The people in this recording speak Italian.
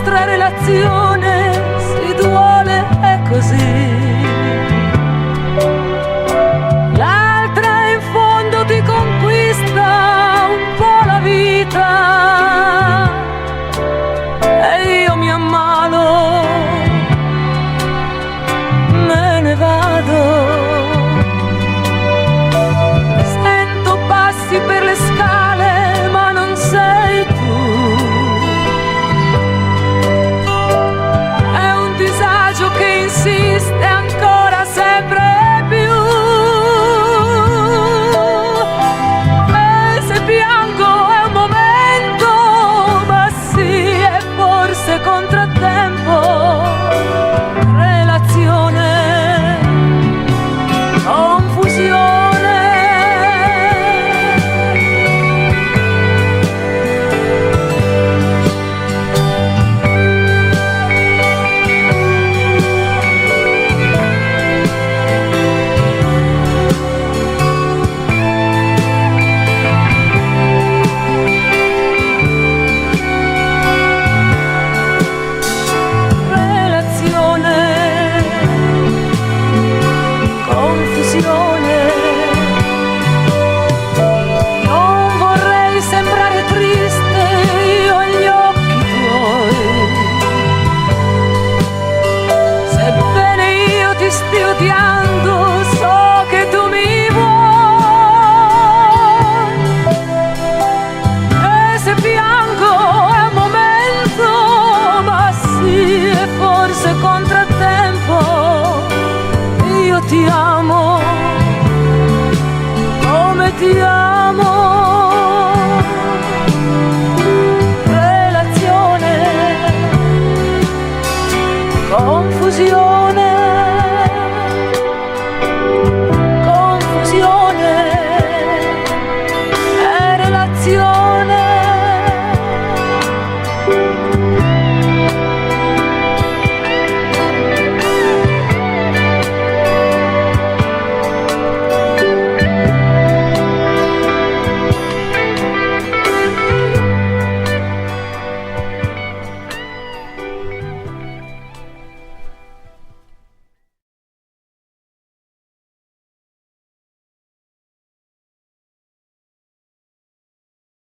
l'altra relazione si duole, è così. L'altra in fondo ti conquista un po' la vita e io mi ammalo, me ne vado. Sento passi per le scale, ma non sei tu. È un disagio che insiste ancora sempre più. E se piango è un momento, ma sì, è forse contrattempo. Relazione, confusione. Non vorrei sembrare triste, io agli occhi tuoi, sebbene io ti stia odiando, so che tu mi vuoi. E se piango è un momento, ma sì, è forse contrattempo. Io ti amo come ti amo. Relazione, confusione, confusione, è relazione.